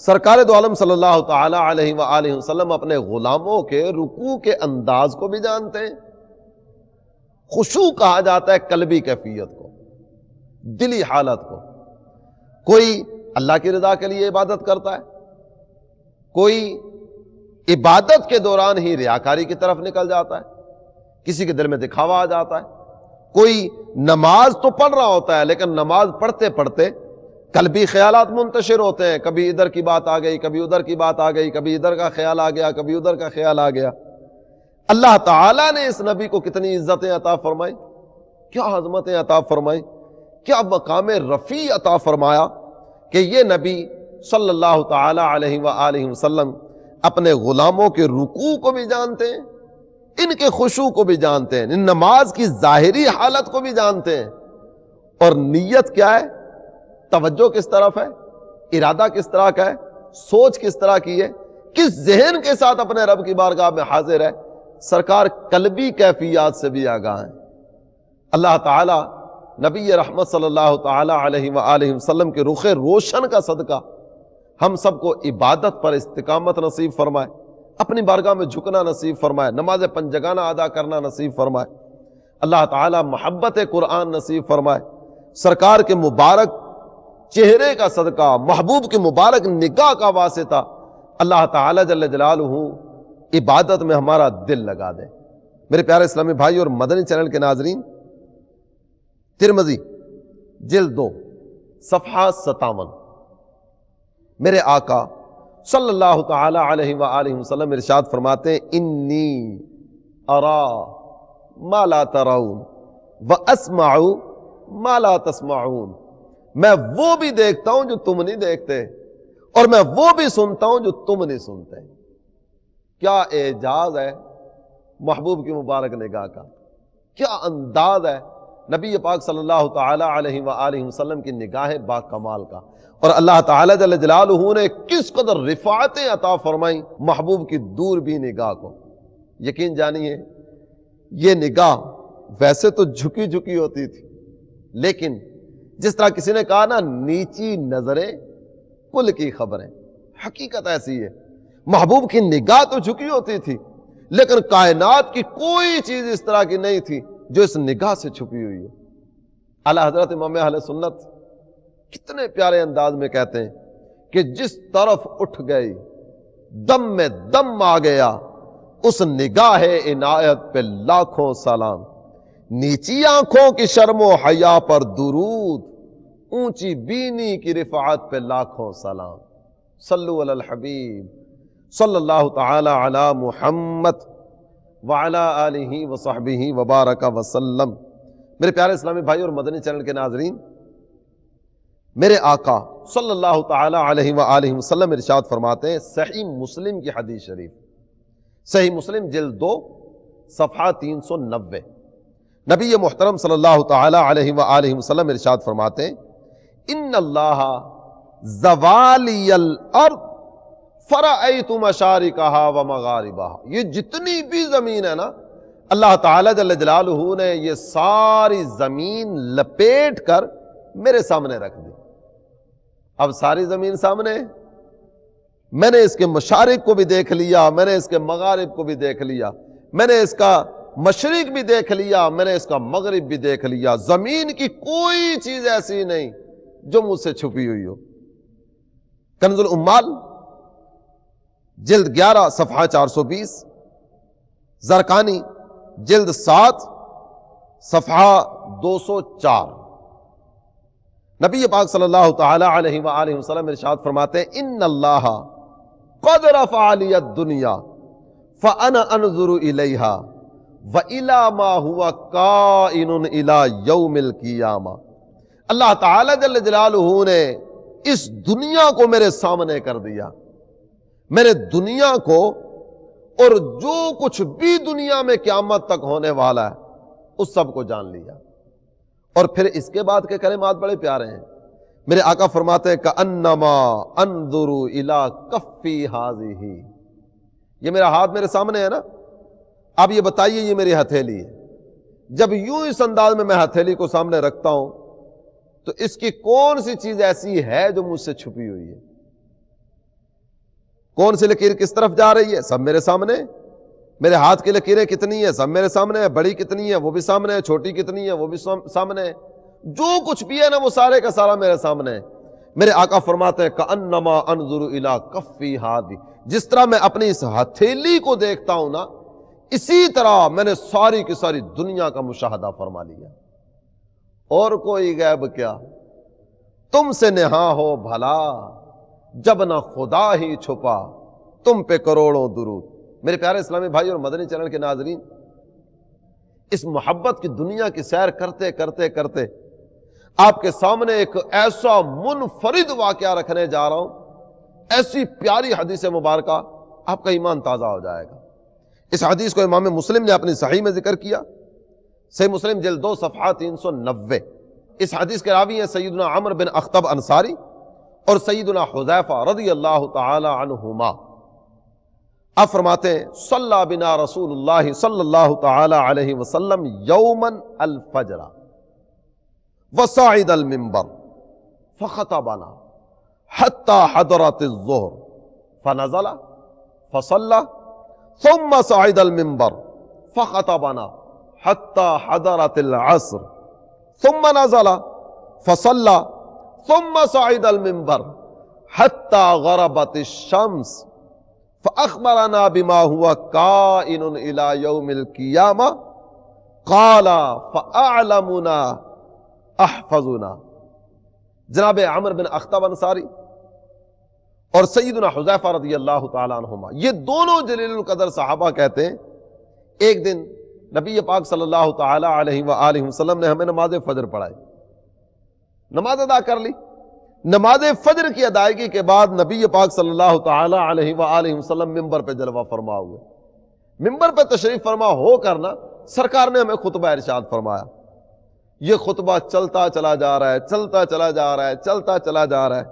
[SPEAKER 1] سرکار دو عالم صلی اللہ تعالی علیہ وآلہ وسلم اپنے غلاموں کے رکوع کے انداز کو بھی جانتے ہیں۔ خشوع کہا جاتا ہے قلبی کیفیت کو، دلی حالت کو۔ کوئی اللہ کی رضا کے لیے عبادت کرتا ہے، کوئی عبادت کے دوران ہی ریاکاری کی طرف نکل جاتا ہے، کسی کے دل میں دکھاوا آ جاتا ہے، کوئی نماز تو پڑھ رہا ہوتا ہے لیکن نماز پڑھتے پڑھتے قلبی خیالات منتشر ہوتے ہیں، کبھی ادھر کی بات آ گئی، کبھی ادھر کی بات آ گئی، کبھی ادھر کا خیال آ گیا، کبھی ادھر کا خیال آ گیا۔ اللہ تعالیٰ نے اس نبی کو کتنی عزتیں عطا فرمائی، کیا عظمتیں عطا فرمائی، کیا مقام رفیع عطا فرمایا کہ یہ نبی صلی اللہ تعالی علیہ وآلہ وسلم اپنے غلاموں کے رکوع کو بھی جانتے ہیں، ان کے خشوع کو بھی جانتے ہیں، ان نماز کی ظاہری حالت کو بھی جانتے ہیں، اور نیت کیا ہے، توجہ کس طرف ہے، ارادہ کس طرح کا ہے، سوچ کس طرح کی ہے، کس ذہن کے ساتھ اپنے رب کی بارگاہ میں حاضر ہے، سرکار قلبی کیفیات سے بھی آگاہ ہیں۔ اللہ تعالی نبی رحمت صلی اللہ تعالی علیہ وآلہ وسلم کے رخ روشن کا صدقہ ہم سب کو عبادت پر استقامت نصیب فرمائے، اپنی بارگاہ میں جھکنا نصیب فرمائے، نماز پنجگانہ ادا کرنا نصیب فرمائے، اللہ تعالی محبت قرآن نصیب فرمائے، سرکار کے مبارک چہرے کا صدقہ، محبوب کی مبارک نگاہ کا واسطہ اللہ تعالی جل جلالہ عبادت میں ہمارا دل لگا دے۔ میرے پیارے اسلامی بھائی اور مدنی چینل کے ناظرین، ترمذی جلد 2 صفحہ 57، میرے آقا صلی اللہ تعالی علیہ وآلہ وسلم ارشاد فرماتے ہیں انی ارا ما لا ترون واسمع ما لا تسمعون، میں وہ بھی دیکھتا ہوں جو تم نہیں دیکھتے اور میں وہ بھی سنتا ہوں جو تم نہیں سنتے۔ کیا اعجاز ہے محبوب کی مبارک نگاہ کا، کیا انداز ہے نبی پاک صلی اللہ تعالی علیہ وآلہ وسلم کی نگاہ با کمال کا، اور اللہ تعالی جل جلالہ نے کس قدر رفعتیں عطا فرمائیں محبوب کی دور بھی نگاہ کو۔ یقین جانیے یہ نگاہ ویسے تو جھکی جھکی ہوتی تھی، لیکن جس طرح کسی نے کہا نا نیچی نظریں کل کی خبریں. حقیقت ایسی ہے. محبوب کی نگاہ تو جھکی ہوتی تھی لیکن کائنات کی کوئی چیز اس طرح کی نہیں تھی جو اس نگاہ سے چھپی ہوئی ہو. اعلیٰ حضرت امام اہل سنت کتنے پیارے انداز میں کہتے ہیں کہ جس طرف اٹھ گئی دم میں دم آ گیا اس نگاہ عنایت پہ لاکھوں سلام. نیچی آنکھوں کی شرم و حیا پر درود، اونچی بینی کی رفعت پہ لاکھوں سلام. صلو علی الحبیب صلی اللہ تعالی علی محمد وعلی آلہ وصحبہ وبارک وسلم. میرے پیارے اسلامی بھائی اور مدنی چینل کے ناظرین، میرے آقا صلی اللہ تعالی علیہ وآلہ وسلم ارشاد فرماتے ہیں، صحیح مسلم کی حدیث شریف، صحیح مسلم جلد 2 صفحہ 390، نبی محترم صلی اللہ تعالی علیہ وآلہ وسلم ارشاد فرماتے ہیں، ان اللہ زوالی الارض فرأیت مشارقہا ومغاربہا. یہ جتنی بھی زمین ہے نا، اللہ تعالی جل جلالہ نے یہ ساری زمین لپیٹ کر میرے سامنے رکھ دی. اب ساری زمین سامنے، میں نے اس کے مشارق کو بھی دیکھ لیا، میں نے اس کے مغارب کو بھی دیکھ لیا، میں نے اس کا مشرق بھی دیکھ لیا، میں نے اس کا مغرب بھی دیکھ لیا. زمین کی کوئی چیز ایسی نہیں جو مجھ سے چھپی ہوئی ہو. کنز الامال جلد 11 صفحہ 420، زرقانی جلد 7 صفحہ 204. نبی پاک صلی اللہ تعالی علیہ وآلہ وسلم ارشاد فرماتے ہیں، ان اللہ قد رفع لی الدنیا فانا انظر الیہا وَإِلَى مَا هُوَ كَائِنٌ إِلَى يَوْمِ الْقِيَامَةِ. اللہ تعالی جل جلالہ نے اس دنیا کو میرے سامنے کر دیا، میں نے دنیا کو اور جو کچھ بھی دنیا میں قیامت تک ہونے والا ہے اس سب کو جان لیا. اور پھر اس کے بعد کے کلمات بڑے پیارے ہیں. میرے آقا فرماتے ہیں کأنما انظر الی کفی ہذہ. یہ میرا ہاتھ میرے سامنے ہے نا، اب یہ بتائیے یہ میری ہتھیلی ہے. جب یوں اس انداز میں ہتھیلی کو سامنے رکھتا ہوں تو اس کی کون سی چیز ایسی ہے جو مجھ سے چھپی ہوئی ہے؟ کون سی لکیر کس طرف جا رہی ہے؟ سب میرے سامنے. میرے ہاتھ کی لکیریں کتنی ہیں؟ سب میرے سامنے ہے. بڑی کتنی ہے؟ وہ بھی سامنے ہے. چھوٹی کتنی ہے؟ وہ بھی سامنے ہے. جو کچھ بھی ہے نا وہ سارے کا سارا میرے سامنے ہے. میرے آقا فرماتے ہیں کأنما انظر الی کفی ہذہ. جس طرح میں اپنی اس ہتھیلی کو دیکھتا ہوں نا، اسی طرح میں نے ساری کی ساری دنیا کا مشاہدہ فرما لیا. اور کوئی غیب کیا، تم سے نہاں ہو بھلا جب نہ خدا ہی چھپا، تم پہ کروڑوں درود. میرے پیارے اسلامی بھائی اور مدنی چینل کے ناظرین، اس محبت کی دنیا کی سیر کرتے کرتے کرتے آپ کے سامنے ایک ایسا منفرد واقعہ رکھنے جا رہا ہوں، ایسی پیاری حدیث مبارکہ، آپ کا ایمان تازہ ہو جائے گا. اس حدیث کو امام مسلم نے اپنی صحیح میں ذکر کیا، صحیح مسلم جلد 2 صفحہ 390. اس حدیث کے راوی ہیں سیدنا عمر بن اخطب انصاری اور سیدنا حذیفہ رضی اللہ تعالی عنہما. آپ فرماتے ہیں صلی بنا رسول اللہ صلی اللہ تعالی علیہ وسلم یوما الفجر وصعد المنبر فخطبنا حتى حضرت الظہر فنزل فصلى ثم صعد المنبر فخطبنا حتى حضرت العصر ثم نزل فصلى ثم صعد المنبر حتى غربت الشمس فأخبرنا بما هو كائن إلى يوم القيامة قال فأعلمنا احفظنا. جناب عمر بن اخطب انصاری اور سیدنا حذیفہ رضی اللہ تعالی عنہما، یہ دونوں جلیل القدر صحابہ کہتے ہیں ایک دن نبی پاک صلی اللہ تعالی علیہ وآلہ وسلم نے ہمیں نماز فجر پڑھائی، نماز ادا کر لی. نماز فجر کی ادائیگی کے بعد نبی پاک صلی اللہ تعالی علیہ وآلہ وسلم ممبر پہ جلوہ فرما ہوئے. ممبر پہ تشریف فرما ہو کرنا سرکار نے ہمیں خطبہ ارشاد فرمایا. یہ خطبہ چلتا چلا جا رہا ہے، چلتا چلا جا رہا ہے، چلتا چلا جا رہا ہے.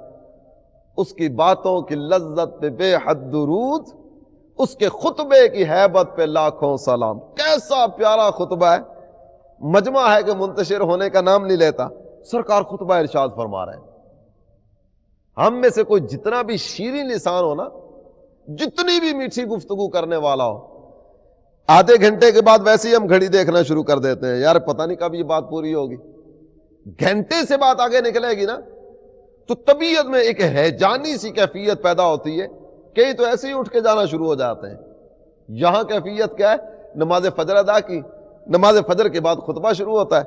[SPEAKER 1] اس کی باتوں کی لذت پہ بے حد درود، اس کے خطبے کی ہیبت پہ لاکھوں سلام. کیسا پیارا خطبہ ہے، مجمع ہے کہ منتشر ہونے کا نام نہیں لیتا. سرکار خطبہ ارشاد فرما رہے ہیں. ہم میں سے کوئی جتنا بھی شیریں لسان ہو نا، جتنی بھی میٹھی گفتگو کرنے والا ہو، آدھے گھنٹے کے بعد ویسے ہی ہم گھڑی دیکھنا شروع کر دیتے ہیں، یار پتہ نہیں کب یہ بات پوری ہوگی۔ گھنٹے سے بات آگے نکلے گی نا تو طبیعت میں ایک ہیجانی سی کیفیت پیدا ہوتی ہے، کئی تو ایسے ہی اٹھ کے جانا شروع ہو جاتے ہیں۔ یہاں کیفیت کیا ہے؟ نماز فجر ادا کی، نماز فجر کے بعد خطبہ شروع ہوتا ہے،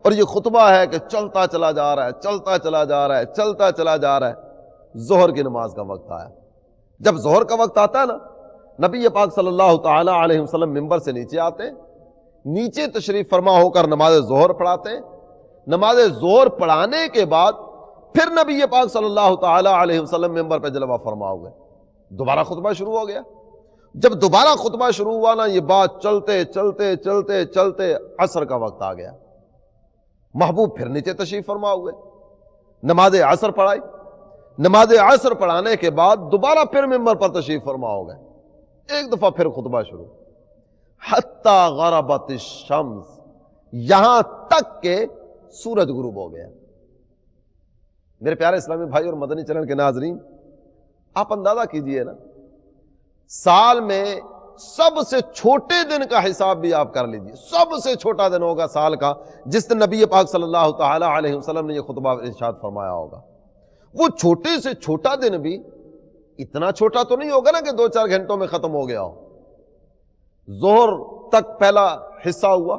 [SPEAKER 1] اور یہ خطبہ ہے کہ چلتا چلا جا رہا ہے، چلتا چلا جا رہا ہے، چلتا چلا جا رہا ہے۔ ظہر کی نماز کا وقت آیا۔ جب ظہر کا وقت آتا ہے نا، نبی پاک صلی اللہ تعالی علیہ وسلم منبر سے نیچے آتے ہیں، نیچے تشریف فرما ہو کر نماز ظہر پڑھاتے ہیں۔ نماز ظہر پڑھانے کے بعد پھر نبی پاک صلی اللہ تعالی علیہ وسلم منبر پہ جلوہ فرما ہوئے، دوبارہ خطبہ شروع ہو گیا۔ جب دوبارہ خطبہ شروع ہوا نا، یہ بات چلتے چلتے چلتے چلتے عصر کا وقت آ گیا۔ محبوب پھر نیچے تشریف فرما ہوئے، نماز عصر پڑھائی۔ نماز عصر پڑھانے کے بعد دوبارہ پھر منبر پر تشریف فرما ہو گئے، ایک دفعہ پھر خطبہ شروع، حتی غربت الشمس، یہاں تک کہ سورج غروب ہو گیا۔ میرے پیارے اسلامی بھائی اور مدنی چینل کے ناظرین، آپ اندازہ کیجئے نا، سال میں سب سے چھوٹے دن کا حساب بھی آپ کر لیجئے، سب سے چھوٹا دن ہوگا سال کا جس دن نبی پاک صلی اللہ تعالی علیہ وسلم نے یہ خطبہ ارشاد فرمایا ہوگا۔ وہ چھوٹے سے چھوٹا دن بھی اتنا چھوٹا تو نہیں ہوگا نا کہ 2-4 گھنٹوں میں ختم ہو گیا ہو۔ ظہر تک پہلا حصہ ہوا،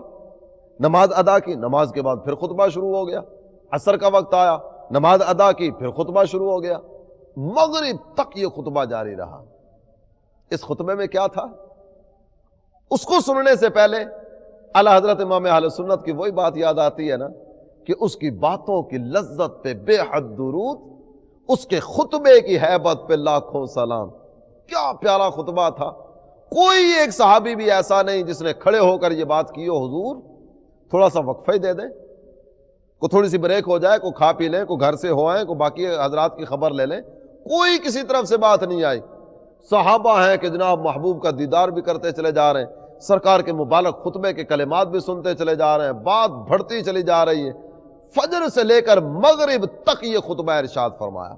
[SPEAKER 1] نماز ادا کی، نماز کے بعد پھر خطبہ شروع ہو گیا۔ عصر کا وقت آیا، نماز ادا کی، پھر خطبہ شروع ہو گیا۔ مغرب تک یہ خطبہ جاری رہا۔ اس خطبے میں کیا تھا؟ اس کو سننے سے پہلے اعلیٰ حضرت امام اہل سنت کی وہی بات یاد آتی ہے نا کہ اس کی باتوں کی لذت پہ بے حد درود، اس کے خطبے کی ہیبت پہ لاکھوں سلام۔ کیا پیارا خطبہ تھا! کوئی ایک صحابی بھی ایسا نہیں جس نے کھڑے ہو کر یہ بات کی ہو، حضور تھوڑا سا وقفہ ہی دے دیں، کو تھوڑی سی بریک ہو جائے، کو کھا پی لیں، کو گھر سے ہو آئیں، کو باقی حضرات کی خبر لے لیں۔ کوئی کسی طرف سے بات نہیں آئی۔ صحابہ ہیں کہ جناب محبوب کا دیدار بھی کرتے چلے جا رہے ہیں، سرکار کے مبارک خطبے کے کلمات بھی سنتے چلے جا رہے ہیں، بات بڑھتی چلی جا رہی ہے۔ فجر سے لے کر مغرب تک یہ خطبہ ارشاد فرمایا۔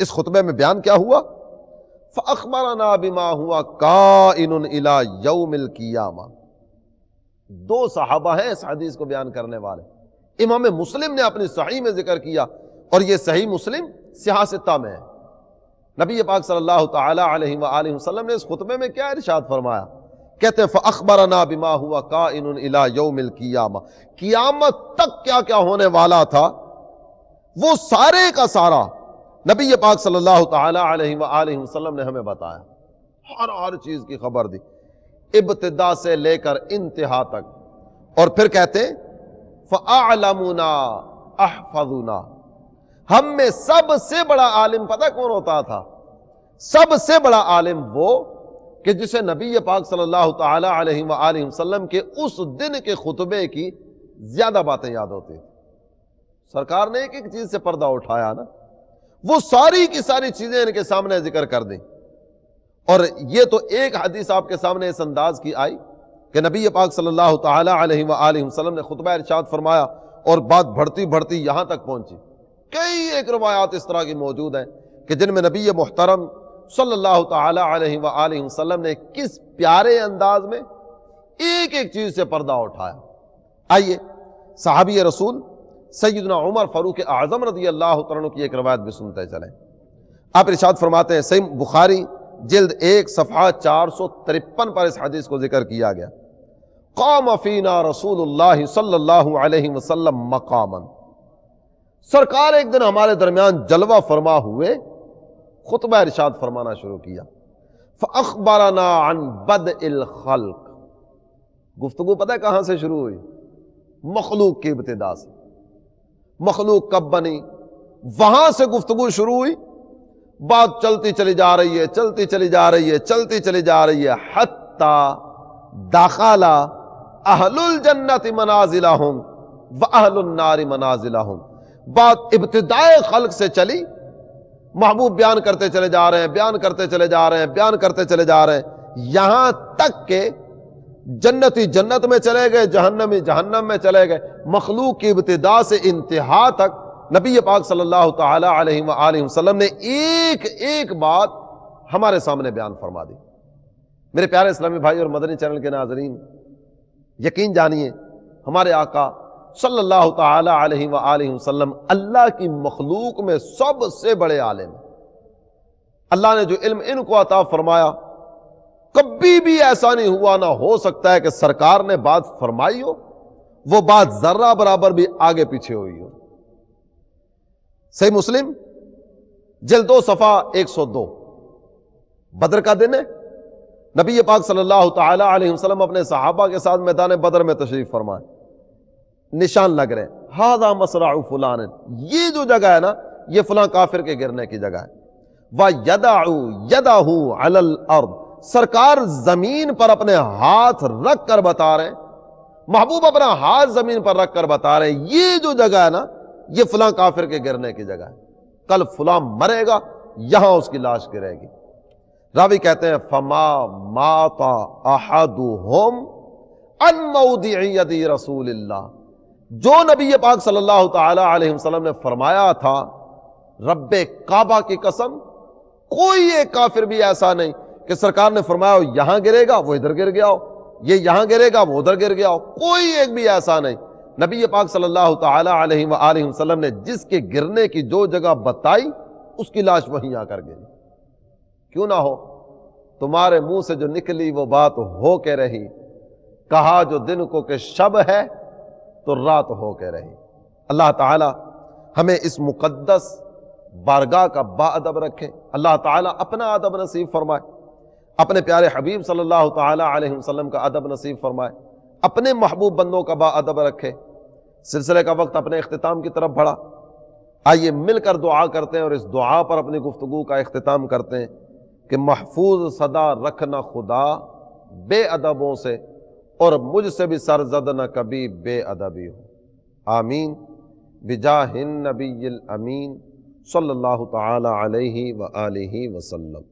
[SPEAKER 1] اس خطبے میں بیان کیا ہوا؟ فَأَخْبَرَنَا بِمَا هُوَ كَائِنٌ إِلَى يَوْمِ الْقِيَامَةِ۔ دو صحابہ ہیں اس حدیث کو بیان کرنے والے، امام مسلم نے اپنی صحیح میں ذکر کیا، اور یہ صحیح مسلم صحاح ستہ میں ہے۔ نبی پاک صلی اللہ تعالی علیہ وآلہ وسلم نے اس خطبے میں کیا ارشاد فرمایا؟ کہتے ہیں فَأَخْبَرَنَا بِمَا هُوَ كَائِنٌ إِلَى يَوْمِ الْقِيَامَةِ، قیامت تک کیا کیا ہونے والا تھا وہ سارے کا سارا نبی پاک صلی اللہ تعالی علیہ وآلہ وسلم نے ہمیں بتایا، ہر چیز کی خبر دی، ابتدا سے لے کر انتہا تک۔ اور پھر کہتے ہیں فَأَعْلَمُنَا أَحْفَظُنَا، ہم میں سب سے بڑا عالم پتہ کون ہوتا تھا؟ سب سے بڑا عالم وہ کہ جسے نبی پاک صلی اللہ تعالی علیہ وآلہ وسلم کے اس دن کے خطبے کی زیادہ باتیں یاد ہوتی ہیں۔ سرکار نے ایک ایک چیز سے پردہ اٹھایا نا، وہ ساری کی ساری چیزیں ان کے سامنے ذکر کر دیں۔ اور یہ تو ایک حدیث آپ کے سامنے اس انداز کی آئی کہ نبی پاک صلی اللہ تعالی علیہ وآلہ وسلم نے خطبہ ارشاد فرمایا اور بات بڑھتی بڑھتی یہاں تک پہنچی۔ کئی ایک روایات اس طرح کی موجود ہیں کہ جن میں نبی محترم صلی اللہ تعالی علیہ وآلہ وسلم نے کس پیارے انداز میں ایک ایک چیز سے پردہ اٹھایا۔ آئیے صحابی رسول سیدنا عمر فاروق اعظم رضی اللہ تعالیٰ عنہ کی ایک روایت بھی سنتے چلیں۔ آپ ارشاد فرماتے ہیں، صحیح بخاری جلد 1 صفحہ 453 پر اس حدیث کو ذکر کیا گیا، قام فینا رسول اللہ صلی اللہ علیہ وسلم مقاما، سرکار ایک دن ہمارے درمیان جلوہ فرما ہوئے، خطبہ ارشاد فرمانا شروع کیا۔ فاخبرنا عن بدء الخلق، گفتگو پتہ ہے کہاں سے شروع ہوئی؟ مخلوق کی ابتدا سے، مخلوق کب بنی وہاں سے گفتگو شروع ہوئی، بات چلتی چلی جا رہی ہے، چلتی چلی جا رہی ہے، چلتی چلی جا رہی ہے، حتی دخل اہل الجنت منازلہم واہل النار منازلہم، بات ابتدائے خلق سے چلی، محبوب بیان کرتے چلے جا رہے ہیں، بیان کرتے چلے جا رہے ہیں، بیان کرتے چلے جا رہے ہیں، یہاں تک کہ جنتی جنت میں چلے گئے، جہنمی جہنم میں چلے گئے، مخلوق کی ابتدا سے انتہا تک نبی پاک صلی اللہ تعالی علیہ وآلہ وسلم نے ایک ایک بات ہمارے سامنے بیان فرما دی۔ میرے پیارے اسلامی بھائی اور مدنی چینل کے ناظرین، یقین جانیے ہمارے آقا صلی اللہ تعالی علیہ وآلہ وسلم اللہ کی مخلوق میں سب سے بڑے عالم ہیں۔ اللہ نے جو علم ان کو عطا فرمایا، کبھی بھی ایسا نہیں ہوا، نہ ہو سکتا ہے کہ سرکار نے بات فرمائی ہو وہ بات ذرہ برابر بھی آگے پیچھے ہوئی ہو۔ صحیح مسلم جلد 2 صفحہ 102۔ بدر کا دن ہے، نبی پاک صلی اللہ تعالی علیہ وسلم اپنے صحابہ کے ساتھ میدان بدر میں تشریف فرمائے، نشان لگ رہے ہیں، ہذا مصرع فلان، یہ جو جگہ ہے نا یہ فلاں کافر کے گرنے کی جگہ ہے۔ وَيَدَعُ يَدَهُ عَلَى الْأَرْضِ، سرکار زمین پر اپنے ہاتھ رکھ کر بتا رہے ہیں، محبوب اپنا ہاتھ زمین پر رکھ کر بتا رہے ہیں یہ جو جگہ ہے نا یہ فلاں کافر کے گرنے کی جگہ ہے، کل فلاں مرے گا، یہاں اس کی لاش گرے گی۔ راوی کہتے ہیں فما مات احدهم عن موضع ید رسول اللہ، جو نبی پاک صلی اللہ تعالی علیہ وسلم نے فرمایا تھا، رب کعبہ کی قسم کوئی ایک کافر بھی ایسا نہیں کہ سرکار نے فرمایا یہاں گرے گا وہ ادھر گر گیا ہو، یہ یہاں گرے گا وہ ادھر گر گیا ہو، کوئی ایک بھی ایسا نہیں۔ نبی پاک صلی اللہ تعالی علیہ وآلہ وسلم نے جس کے گرنے کی جو جگہ بتائی اس کی لاش وہیں آ کر گری۔ کیوں نہ ہو، تمہارے منہ سے جو نکلی وہ بات ہو کے رہی، کہا جو دن کو کہ شب ہے تو رات ہو کے رہی۔ اللہ تعالی ہمیں اس مقدس بارگاہ کا با ادب رکھے، اللہ تعالیٰ اپنا ادب نصیب فرمائے، اپنے پیارے حبیب صلی اللہ تعالی علیہ وسلم کا ادب نصیب فرمائے، اپنے محبوب بندوں کا با ادب رکھے۔ سلسلے کا وقت اپنے اختتام کی طرف بڑھا، آئیے مل کر دعا کرتے ہیں اور اس دعا پر اپنی گفتگو کا اختتام کرتے ہیں کہ محفوظ صدا رکھنا خدا بے ادبوں سے، اور مجھ سے بھی سرزد نہ کبھی بے ادبی ہو، آمین بجاہ النبی الامین صلی اللہ تعالی علیہ وآلہ وسلم۔